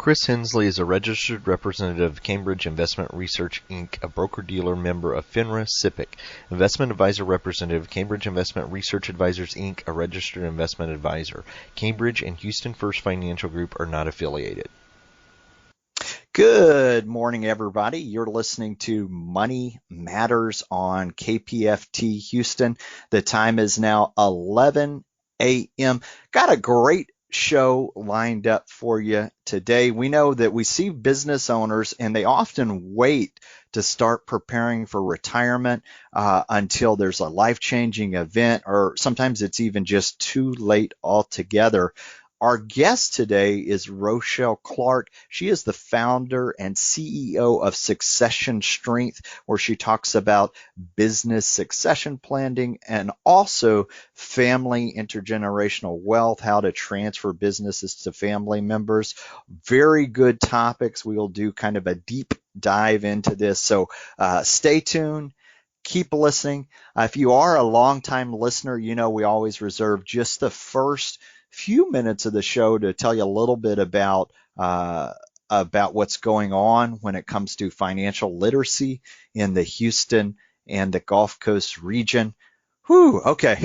Chris Hensley is a registered representative of Cambridge Investment Research, Inc., a broker-dealer member of FINRA SIPC. Investment advisor representative, Cambridge Investment Research Advisors, Inc., a registered investment advisor. Cambridge and Houston First Financial Group are not affiliated. Good morning, everybody. You're listening to Money Matters on KPFT Houston. The time is now 11 a.m. Got a great show lined up for you today. We know that we see business owners and they often wait to start preparing for retirement until there's a life-changing event, or sometimes it's even just too late altogether. Our guest today is Rochelle Clarke. She is the founder and CEO of Succession Strength, where she talks about business succession planning and also family intergenerational wealth, how to transfer businesses to family members. Very good topics. We will do kind of a deep dive into this. So stay tuned. Keep listening. If you are a longtime listener, you know we always reserve just the first few minutes of the show to tell you a little bit about what's going on when it comes to financial literacy in the Houston and the Gulf Coast region. Whew, okay.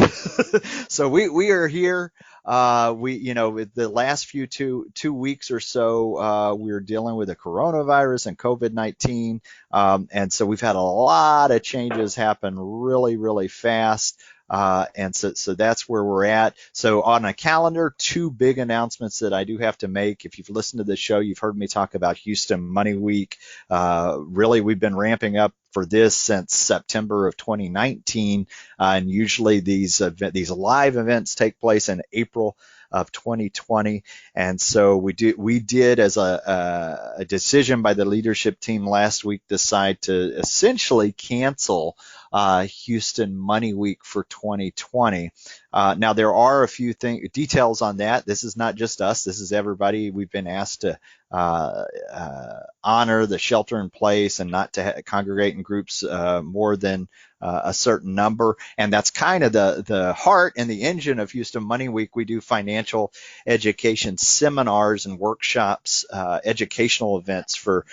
So we are here. With the last few two weeks or so, we were dealing with the coronavirus and COVID-19. And so we've had a lot of changes happen really, really fast. And so that's where we're at. So on a calendar, two big announcements that I do have to make. If you've listened to the show, you've heard me talk about Houston Money Week. Really, we've been ramping up for this since September of 2019. And usually these live events take place in April of 2020. And so we did as a decision by the leadership team last week, decide to essentially cancel Houston Money Week for 2020. Now there are a few details on that. This is not just us. This is everybody. We've been asked to honor the shelter in place and not to congregate in groups more than a certain number. And that's kind of the heart and the engine of Houston Money Week. We do financial education seminars and workshops, educational events for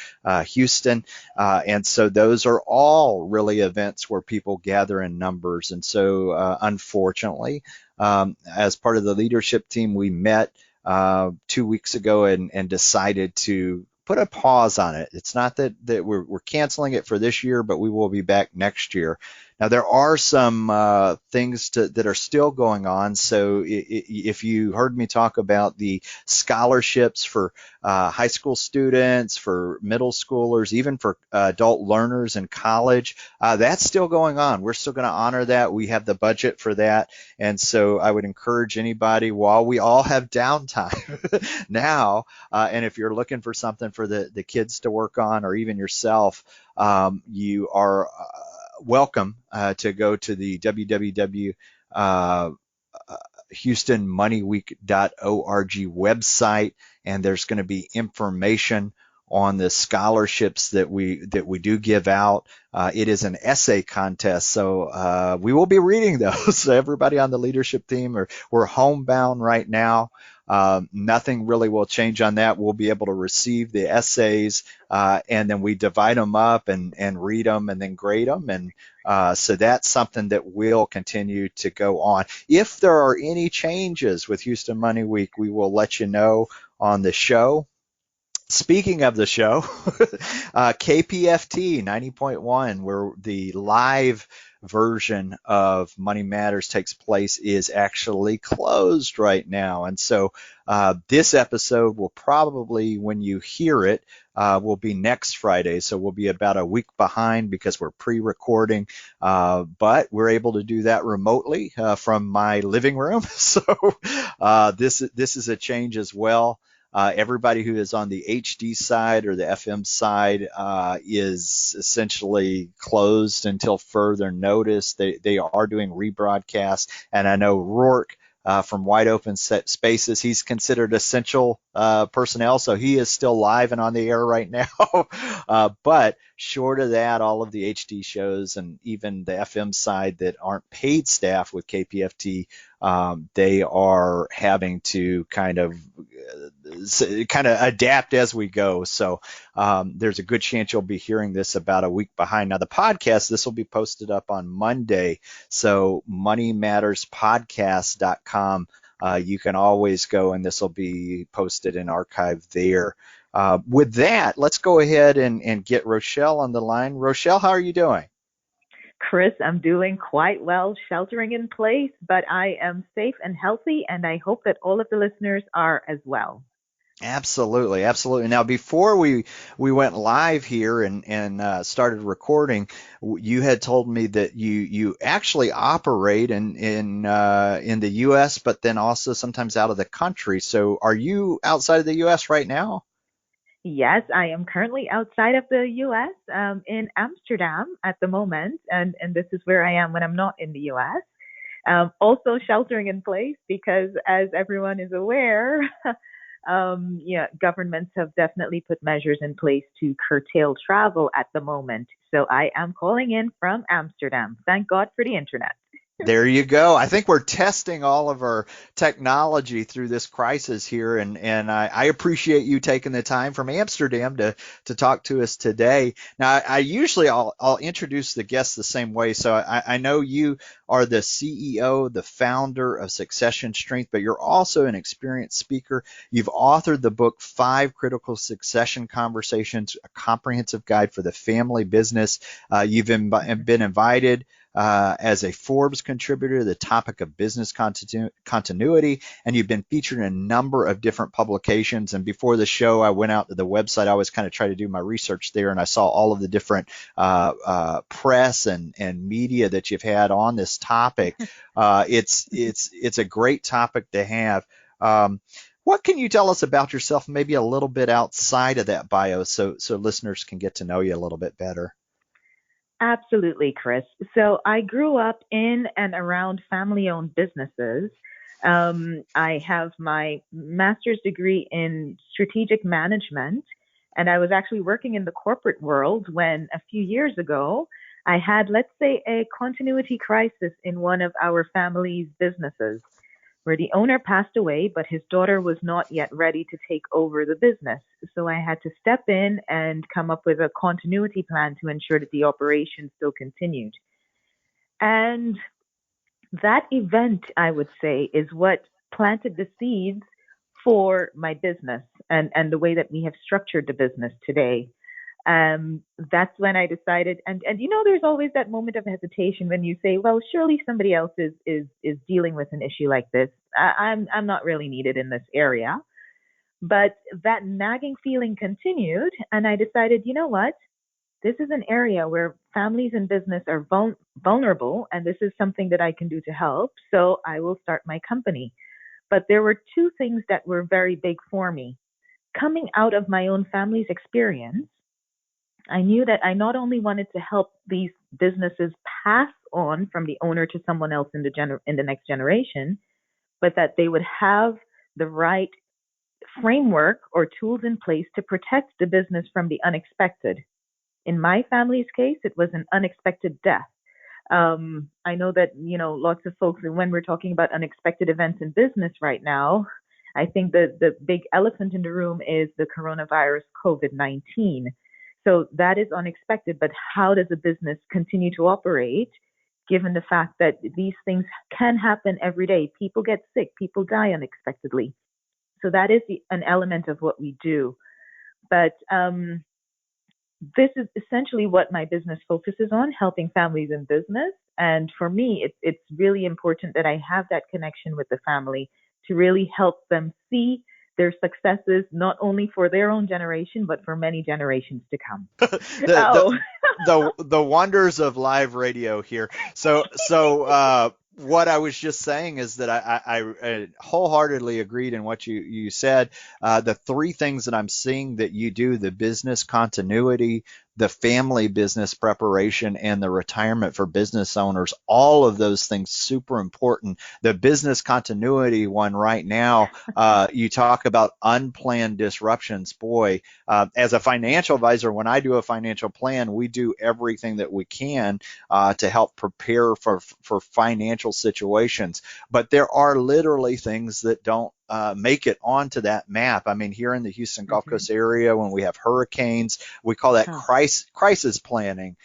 Houston. And so those are all really events where people gather in numbers. And so unfortunately, as part of the leadership team, we met 2 weeks ago and decided to put a pause on it. It's not that we're canceling it for this year, but we will be back next year. Now, there are some things that are still going on. So if you heard me talk about the scholarships for high school students, for middle schoolers, even for adult learners in college, that's still going on. We're still going to honor that. We have the budget for that. And so I would encourage anybody, while we all have downtime now, and if you're looking for something for the kids to work on, or even yourself, you are welcome to go to the www.houstonmoneyweek.org website, and there's going to be information on the scholarships that we do give out. It is an essay contest, so we will be reading those. So everybody on the leadership team, we're homebound right now. Nothing really will change on that. We'll be able to receive the essays, and then we divide them up and read them and then grade them. And so that's something that will continue to go on. If there are any changes with Houston Money Week, we will let you know on the show. Speaking of the show, KPFT 90.1, where the live version of Money Matters takes place, is actually closed right now. And so this episode will probably, when you hear it, will be next Friday. So we'll be about a week behind because we're pre-recording, but we're able to do that remotely from my living room. So this is a change as well. Everybody who is on the HD side or the FM side is essentially closed until further notice. They are doing rebroadcast, and I know Rourke from Wide Open Spaces, he's considered essential personnel, so he is still live and on the air right now. But short of that, all of the HD shows and even the FM side that aren't paid staff with KPFT they are having to kind of adapt as we go. So there's a good chance you'll be hearing this about a week behind. Now, the podcast, this will be posted up on Monday. So moneymatterspodcast.com. You can always go, and this will be posted and archived there. With that, let's go ahead and get Rochelle on the line. Rochelle, how are you doing? Chris, I'm doing quite well, sheltering in place, but I am safe and healthy, and I hope that all of the listeners are as well. Absolutely, absolutely. Now, before we went live here and started recording, you had told me that you actually operate in the U.S., but then also sometimes out of the country. So, are you outside of the U.S. right now? Yes, I am currently outside of the US, in Amsterdam at the moment, and this is where I am when I'm not in the US. Also sheltering in place because, as everyone is aware, yeah, governments have definitely put measures in place to curtail travel at the moment. So I am calling in from Amsterdam. Thank God for the internet. There you go. I think we're testing all of our technology through this crisis here, and I appreciate you taking the time from Amsterdam to talk to us today. Now, I usually I'll introduce the guests the same way. So I know you are the CEO, the founder of Succession Strength, but you're also an experienced speaker. You've authored the book Five Critical Succession Conversations: A Comprehensive Guide for the Family Business. Been invited as a Forbes contributor to the topic of business continuity, and you've been featured in a number of different publications. And before the show, I went out to the website. I always kind of try to do my research there, and I saw all of the different press and media that you've had on this topic. It's a great topic to have. What can you tell us about yourself, maybe a little bit outside of that bio, so listeners can get to know you a little bit better? Absolutely, Chris. So I grew up in and around family owned businesses. I have my master's degree in strategic management, and I was actually working in the corporate world when a few years ago I had, let's say, a continuity crisis in one of our family's businesses where the owner passed away, but his daughter was not yet ready to take over the business. So I had to step in and come up with a continuity plan to ensure that the operation still continued. And that event, I would say, is what planted the seeds for my business and the way that we have structured the business today. That's when I decided, and there's always that moment of hesitation when you say, well, surely somebody else is dealing with an issue like this. I'm not really needed in this area. But that nagging feeling continued, and I decided, you know what? This is an area where families and business are vulnerable, and this is something that I can do to help. So I will start my company. But there were two things that were very big for me. Coming out of my own family's experience, I knew that I not only wanted to help these businesses pass on from the owner to someone else in the next generation, but that they would have the right framework or tools in place to protect the business from the unexpected. In my family's case, it was an unexpected death. I know that, lots of folks, when we're talking about unexpected events in business right now, I think the big elephant in the room is the coronavirus COVID-19. So that is unexpected, but how does a business continue to operate given the fact that these things can happen every day? People get sick, people die unexpectedly. So that is an element of what we do. But this is essentially what my business focuses on, helping families in business. And for me, it's really important that I have that connection with the family to really help them see their successes, not only for their own generation, but for many generations to come. the, Oh, the wonders of live radio here. What I was just saying is that I wholeheartedly agreed in what you said. The three things that I'm seeing that you do: the business continuity, the family business preparation and the retirement for business owners, all of those things super important. The business continuity one right now, you talk about unplanned disruptions. Boy, as a financial advisor, when I do a financial plan, we do everything that we can to help prepare for financial situations. But there are literally things that don't make it onto that map. I mean, here in the Houston Gulf Mm-hmm. Coast area, when we have hurricanes, we call that Oh, crisis planning.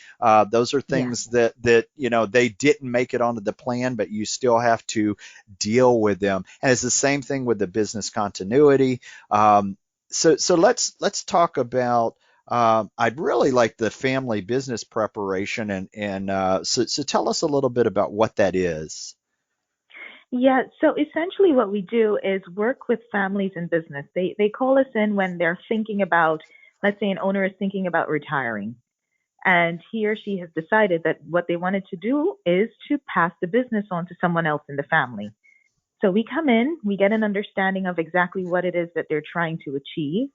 Those are yeah. things that they didn't make it onto the plan, but you still have to deal with them. And it's the same thing with the business continuity. So let's talk about. I'd really like the family business preparation, and so tell us a little bit about what that is. Yeah, so essentially what we do is work with families in business. They call us in when they're thinking about, let's say an owner is thinking about retiring, and he or she has decided that what they wanted to do is to pass the business on to someone else in the family. So we come in, we get an understanding of exactly what it is that they're trying to achieve.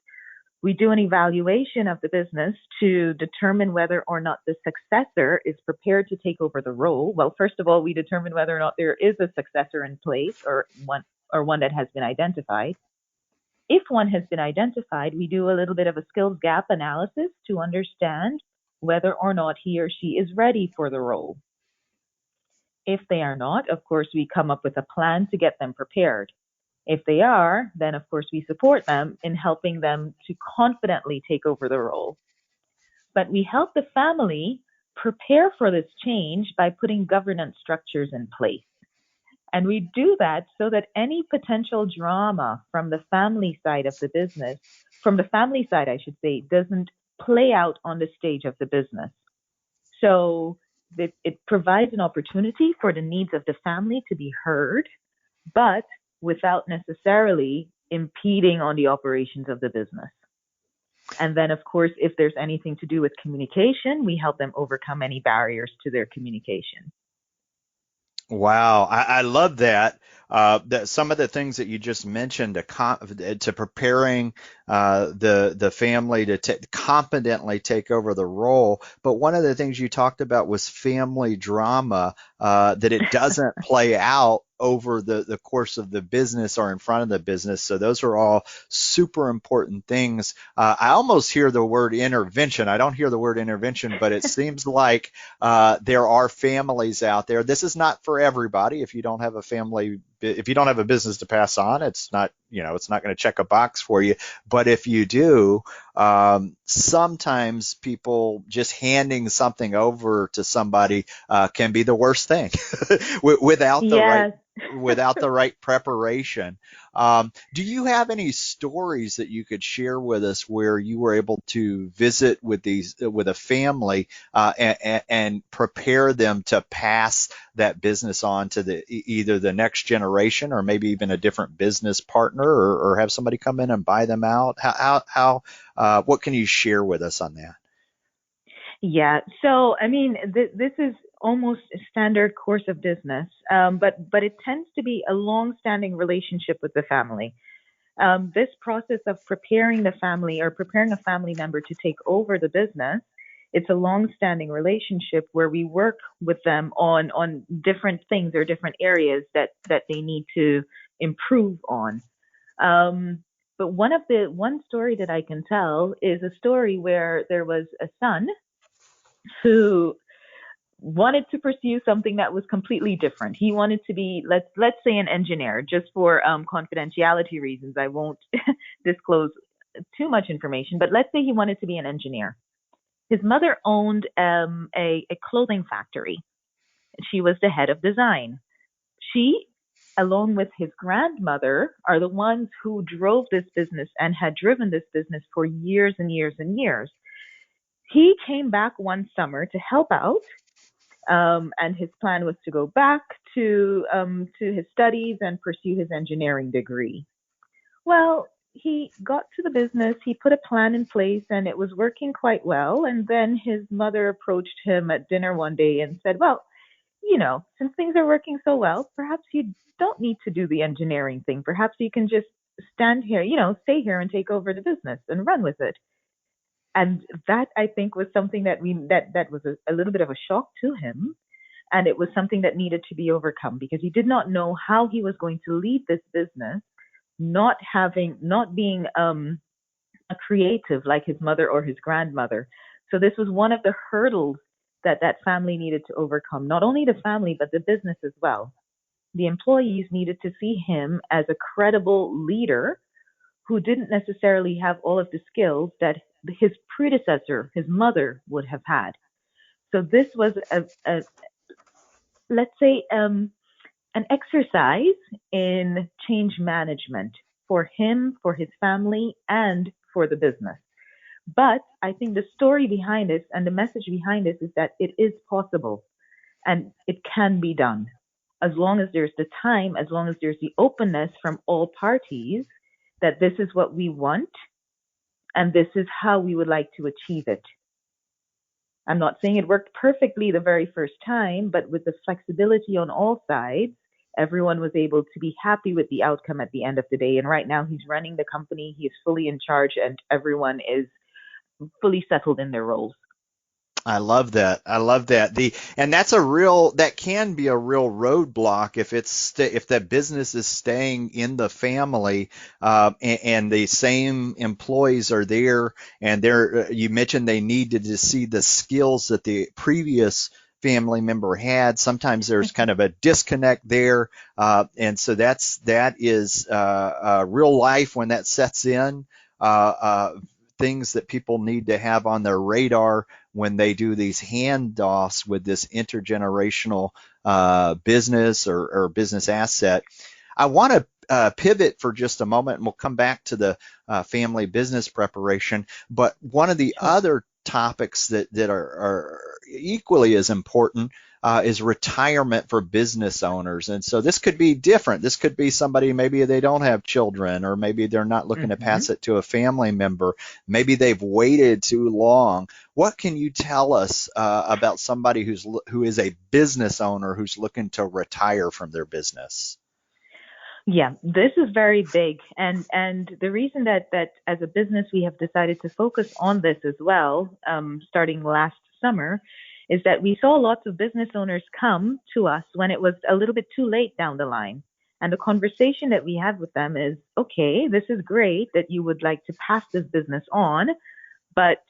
We do an evaluation of the business to determine whether or not the successor is prepared to take over the role. Well, first of all, we determine whether or not there is a successor in place, or one that has been identified. If one has been identified, we do a little bit of a skills gap analysis to understand whether or not he or she is ready for the role. If they are not, of course, we come up with a plan to get them prepared. If they are, then of course we support them in helping them to confidently take over the role. But we help the family prepare for this change by putting governance structures in place. And we do that so that any potential drama from the family side of the business, from the family side, I should say, doesn't play out on the stage of the business. So it provides an opportunity for the needs of the family to be heard, but without necessarily impeding on the operations of the business. And then, of course, if there's anything to do with communication, we help them overcome any barriers to their communication. Wow, I love that. That some of the things that you just mentioned to preparing the family to competently take over the role. But one of the things you talked about was family drama, that it doesn't play out over the course of the business or in front of the business. So those are all super important things. I almost hear the word intervention. I don't hear the word intervention, but it seems like there are families out there. This is not for everybody. If you don't have a family, if you don't have a business to pass on, it's not, it's not going to check a box for you. But if you do, sometimes people just handing something over to somebody can be the worst thing without the right Yes. without the right preparation. Do you have any stories that you could share with us where you were able to visit with a family and prepare them to pass that business on to either the next generation or maybe even a different business partner, or have somebody come in and buy them out? What can you share with us on that? Yeah. So, I mean, this is almost a standard course of business, but it tends to be a long-standing relationship with the family. This process of preparing the family or preparing a family member to take over the business, it's a long-standing relationship where we work with them on different things or different areas that they need to improve on. Um, but one story that I can tell is a story where there was a son who wanted to pursue something that was completely different. He wanted to be, let's say, an engineer. Just for confidentiality reasons, I won't disclose too much information. But let's say he wanted to be an engineer. His mother owned a clothing factory. She was the head of design. She, along with his grandmother, are the ones who drove this business and had driven this business for years and years and years. He came back one summer to help out, and his plan was to go back to his studies and pursue his engineering degree. Well, he got to the business, he put a plan in place, and it was working quite well. And then his mother approached him at dinner one day and said, "Well, since things are working so well, perhaps you don't need to do the engineering thing. Perhaps you can just stand here, stay here and take over the business and run with it." And that, I think, was something that was a little bit of a shock to him. And it was something that needed to be overcome because he did not know how he was going to lead this business, not being a creative like his mother or his grandmother. So this was one of the hurdles that family needed to overcome. Not only the family, but the business as well. The employees needed to see him as a credible leader who didn't necessarily have all of the skills that his predecessor, his mother, would have had. So this was a let's say, an exercise in change management for him, for his family, and for the business. But I think the story behind this and the message behind this is that it is possible and it can be done as long as there's the time, as long as there's the openness from all parties that this is what we want and this is how we would like to achieve it. I'm not saying it worked perfectly the very first time, but with the flexibility on all sides, everyone was able to be happy with the outcome at the end of the day. And right now, he's running the company, he is fully in charge, and everyone is fully settled in their roles. I love that. I love that. And that's a real, that can be a real roadblock if if that business is staying in the family, and the same employees are there, and you mentioned they needed to see the skills that the previous family member had. Sometimes there's kind of a disconnect there, and so that is real life when that sets in. Things that people need to have on their radar when they do these handoffs with this intergenerational business or business asset. I want to pivot for just a moment, and we'll come back to the family business preparation. But one of the other topics that are equally as important is retirement for business owners. And so this could be different. This could be somebody, maybe they don't have children, or maybe they're not looking to pass it to a family member. Maybe they've waited too long. What can you tell us about somebody who is a business owner who's looking to retire from their business? Yeah, this is very big. And the reason that as a business we have decided to focus on this as well, starting last summer, is that we saw lots of business owners come to us when it was a little bit too late down the line. And the conversation that we had with them is, okay, this is great that you would like to pass this business on, but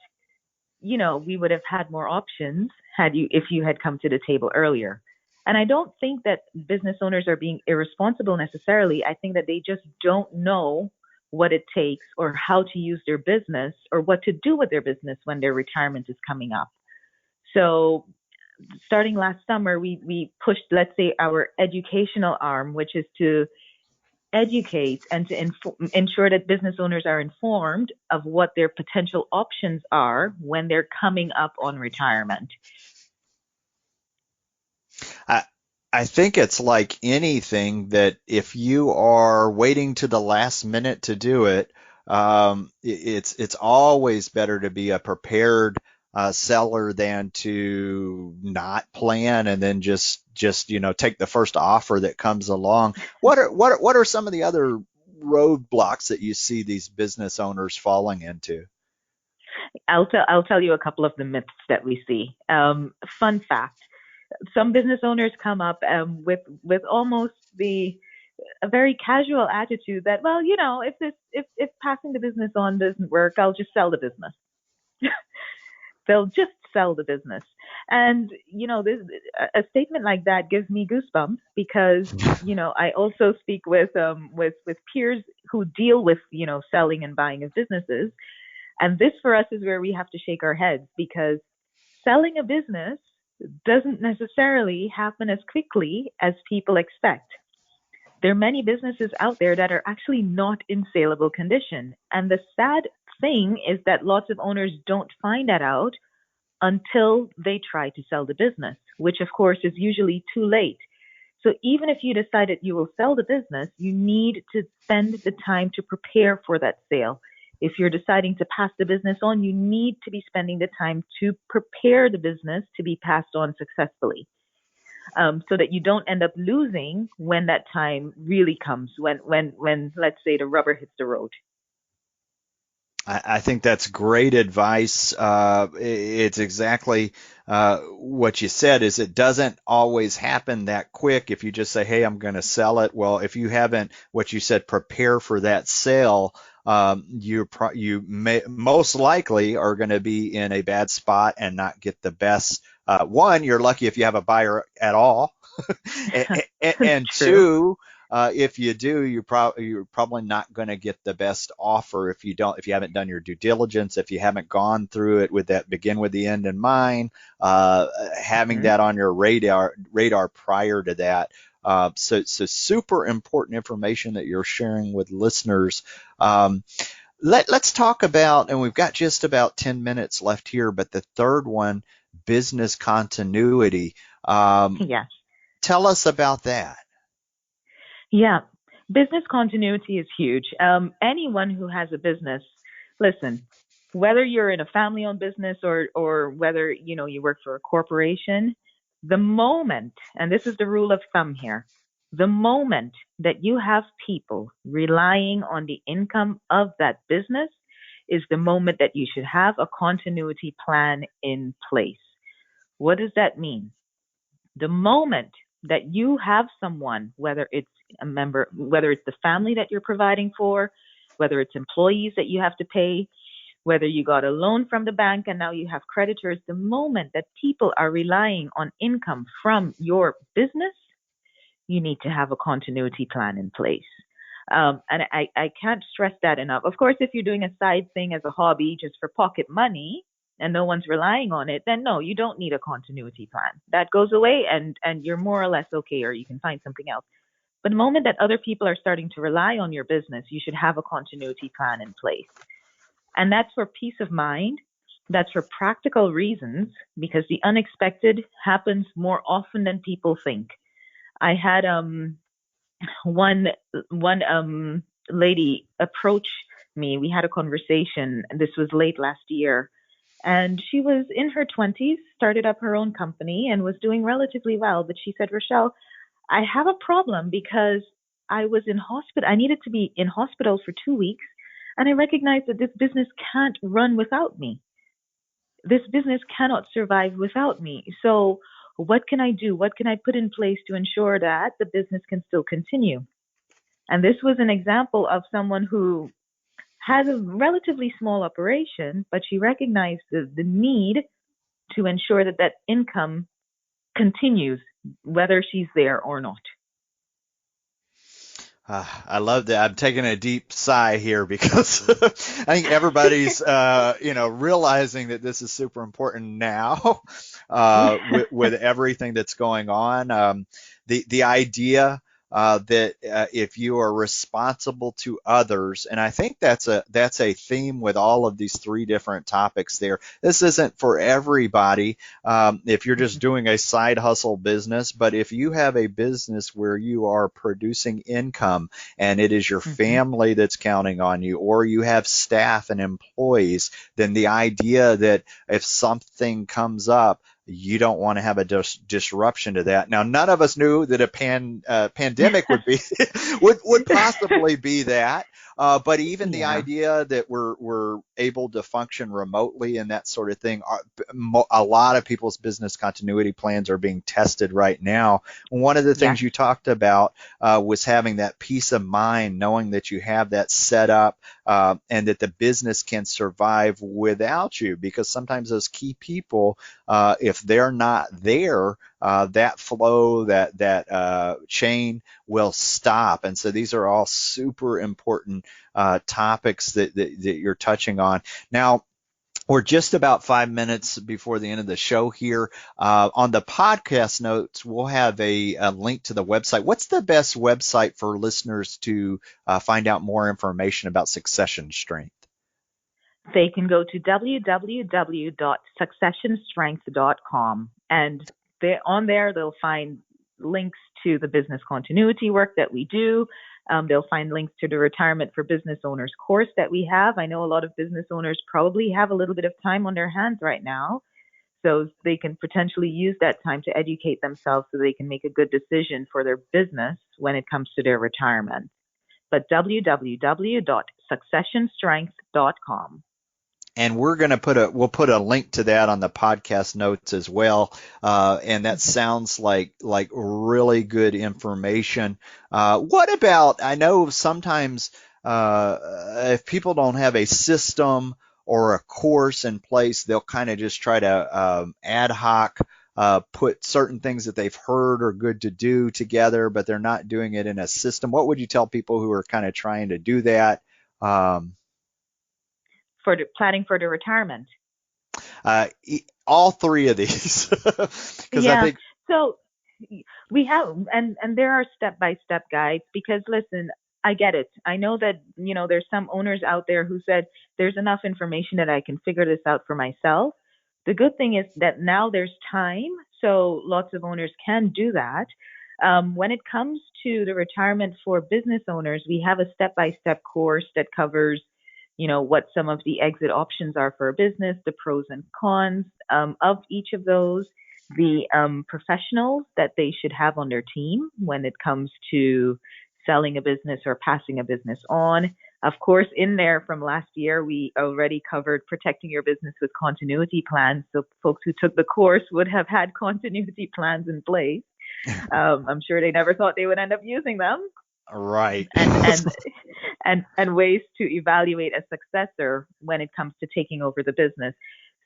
we would have had more options if you had come to the table earlier. And I don't think that business owners are being irresponsible necessarily. I think that they just don't know what it takes or how to use their business or what to do with their business when their retirement is coming up. So starting last summer, we pushed, let's say, our educational arm, which is to educate and to ensure that business owners are informed of what their potential options are when they're coming up on retirement. I think it's like anything that if you are waiting to the last minute to do it, it's always better to be a prepared seller than to not plan and then just take the first offer that comes along. What are some of the other roadblocks that you see these business owners falling into? I'll tell you a couple of the myths that we see. Fun fact: some business owners come up with almost a very casual attitude that, well, if passing the business on doesn't work, I'll just sell the business. They'll just sell the business. And a statement like that gives me goosebumps because I also speak with peers who deal with selling and buying of businesses, and this for us is where we have to shake our heads, because selling a business doesn't necessarily happen as quickly as people expect. There are many businesses out there that are actually not in saleable condition. And the sad thing is that lots of owners don't find that out until they try to sell the business, which of course is usually too late. So even if you decided you will sell the business, you need to spend the time to prepare for that sale. If you're deciding to pass the business on, you need to be spending the time to prepare the business to be passed on successfully, so that you don't end up losing when that time really comes, when let's say the rubber hits the road. I think that's great advice. It's exactly what you said. Is it doesn't always happen that quick. If you just say, "Hey, I'm going to sell it," well, if you haven't, what you said, prepare for that sale, you may most likely are going to be in a bad spot and not get the best. One, you're lucky if you have a buyer at all, and True. two, if you do, you're probably not going to get the best offer if you haven't done your due diligence, if you haven't gone through it with that begin with the end in mind, having Hmm. that on your radar prior to that. So super important information that you're sharing with listeners. Um, let's talk about, and we've got just about 10 minutes left here, but the third one, business continuity. Um, Yes. tell us about that. Yeah. Business continuity is huge. Anyone who has a business, listen, whether you're in a family owned business or whether, you work for a corporation, the moment, and this is the rule of thumb here, the moment that you have people relying on the income of that business is the moment that you should have a continuity plan in place. What does that mean? The moment that you have someone, whether it's a member, whether it's the family that you're providing for, whether it's employees that you have to pay, whether you got a loan from the bank and now you have creditors, the moment that people are relying on income from your business, you need to have a continuity plan in place. And I can't stress that enough. Of course, if you're doing a side thing as a hobby just for pocket money and no one's relying on it, then no, you don't need a continuity plan. That goes away and you're more or less okay, or you can find something else. But the moment that other people are starting to rely on your business, you should have a continuity plan in place. And that's for peace of mind. That's for practical reasons because the unexpected happens more often than people think. I had one one lady approach me. We had a conversation. This was late last year, and she was in her 20s, started up her own company, and was doing relatively well. But she said, Rochelle, I have a problem because I was in hospital. I needed to be in hospital for 2 weeks, and I recognized that this business can't run without me. This business cannot survive without me. So, what can I do? What can I put in place to ensure that the business can still continue? And this was an example of someone who has a relatively small operation, but she recognized the need to ensure that that income continues, whether she's there or not. I love that. I'm taking a deep sigh here because I think everybody's, realizing that this is super important now, with everything that's going on. The idea that if you are responsible to others, and I think that's a theme with all of these three different topics there. This isn't for everybody. If you're just doing a side hustle business, but if you have a business where you are producing income and it is your Mm-hmm. family that's counting on you, or you have staff and employees, then the idea that if something comes up, you don't want to have a disruption to that. Now, none of us knew that a pandemic would be would possibly be that. But even the Yeah. idea that we're able to function remotely and that sort of thing, a lot of people's business continuity plans are being tested right now. One of the Yes. things you talked about was having that peace of mind, knowing that you have that set up, and that the business can survive without you. Because sometimes those key people, if they're not there, that flow, that chain will stop. And so these are all super important topics that you're touching on. Now, we're just about 5 minutes before the end of the show here. On the podcast notes, we'll have a link to the website. What's the best website for listeners to find out more information about Succession Strength? They can go to www.successionstrength.com, and on there they'll find links to the business continuity work that we do. They'll find links to the retirement for business owners course that we have. I know a lot of business owners probably have a little bit of time on their hands right now, so they can potentially use that time to educate themselves so they can make a good decision for their business when it comes to their retirement. But www successionstrength.com. And we'll put a link to that on the podcast notes as well. And that sounds like really good information. What about, I know sometimes if people don't have a system or a course in place, they'll kind of just try to ad hoc put certain things that they've heard are good to do together, but they're not doing it in a system. What would you tell people who are kind of trying to do that? For the planning for the retirement. All three of these, because I Yeah. think So we have, and there are step-by-step guides, because listen, I get it. I know that, there's some owners out there who said there's enough information that I can figure this out for myself. The good thing is that now there's time, so lots of owners can do that. When it comes to the retirement for business owners, we have a step-by-step course that covers, what some of the exit options are for a business, the pros and cons of each of those, the professionals that they should have on their team when it comes to selling a business or passing a business on. Of course, in there from last year, we already covered protecting your business with continuity plans. So folks who took the course would have had continuity plans in place. I'm sure they never thought they would end up using them. right. And ways to evaluate a successor when it comes to taking over the business.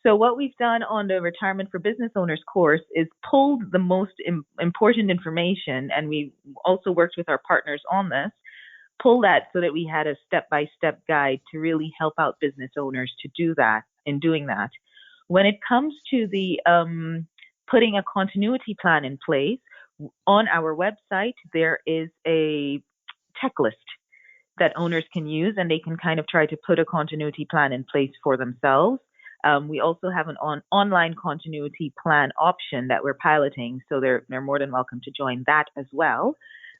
So what we've done on the Retirement for Business Owners course is pulled the most important information, and we also worked with our partners on this, pull that so that we had a step-by-step guide to really help out business owners to do that in doing that. When it comes to the putting a continuity plan in place, on our website, there is a checklist that owners can use, and they can kind of try to put a continuity plan in place for themselves. We also have an online continuity plan option that we're piloting, so they're more than welcome to join that as well.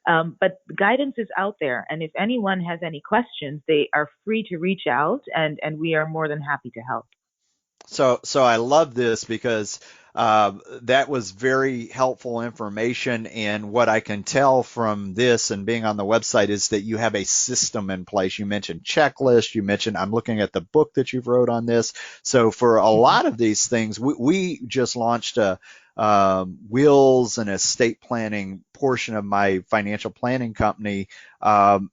But the guidance is out there, and if anyone has any questions, they are free to reach out, and we are more than happy to help. So I love this because that was very helpful information. And what I can tell from this and being on the website is that you have a system in place. You mentioned checklist. You mentioned, I'm looking at the book that you've wrote on this. So for a lot of these things, we just launched a wills and estate planning portion of my financial planning company. And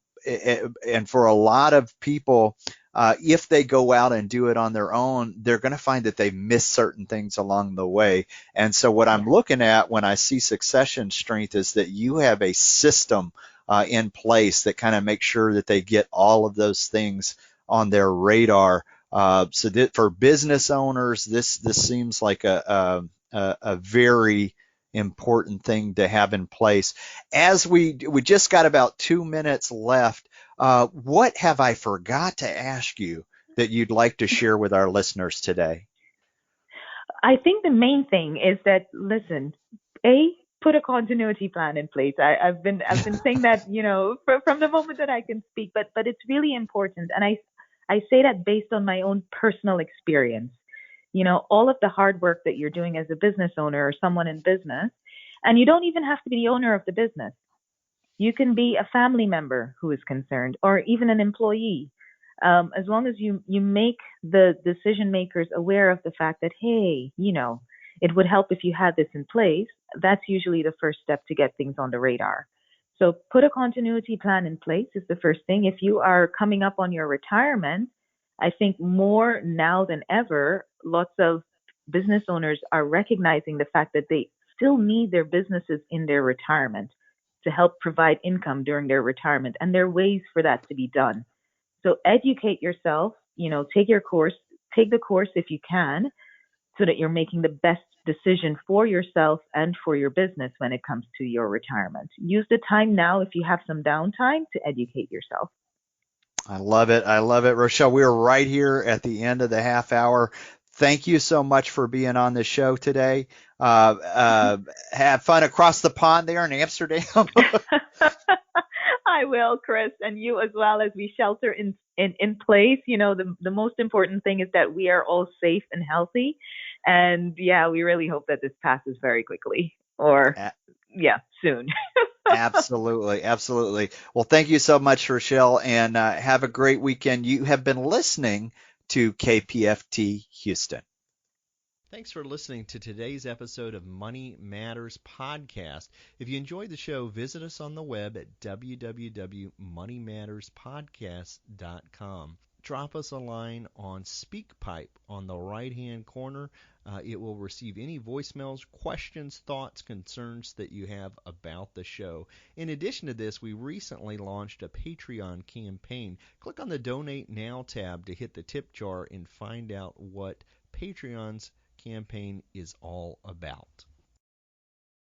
for a lot of people, if they go out and do it on their own, they're going to find that they miss certain things along the way. And so what I'm looking at when I see Succession Strength is that you have a system in place that kind of makes sure that they get all of those things on their radar. So that for business owners, this seems like a very important thing to have in place. As we just got about 2 minutes left, what have I forgot to ask you that you'd like to share with our listeners today? I think the main thing is that, listen, put a continuity plan in place. I've been saying that, from the moment that I can speak, but it's really important. And I say that based on my own personal experience. All of the hard work that you're doing as a business owner or someone in business, and you don't even have to be the owner of the business. You can be a family member who is concerned, or even an employee. As long as you make the decision makers aware of the fact that, hey, it would help if you had this in place, that's usually the first step to get things on the radar. So put a continuity plan in place is the first thing. If you are coming up on your retirement, I think more now than ever, lots of business owners are recognizing the fact that they still need their businesses in their retirement to help provide income during their retirement. And there are ways for that to be done. So educate yourself, take the course if you can, so that you're making the best decision for yourself and for your business when it comes to your retirement. Use the time now, if you have some downtime, to educate yourself. I love it. I love it. Rochelle, we are right here at the end of the half hour. Thank you so much for being on the show today. Have fun across the pond there in Amsterdam. I will, Chris, and you as well, as we shelter in place. The most important thing is that we are all safe and healthy. And yeah, we really hope that this passes very quickly, or yeah, soon. Absolutely, absolutely. Well, thank you so much, Rochelle, and have a great weekend. You have been listening to KPFT Houston. Thanks for listening to today's episode of Money Matters Podcast. If you enjoyed the show, visit us on the web at www.moneymatterspodcast.com. Drop us a line on SpeakPipe on the right-hand corner. It will receive any voicemails, questions, thoughts, concerns that you have about the show. In addition to this, we recently launched a Patreon campaign. Click on the Donate Now tab to hit the tip jar and find out what Patreon's campaign is all about.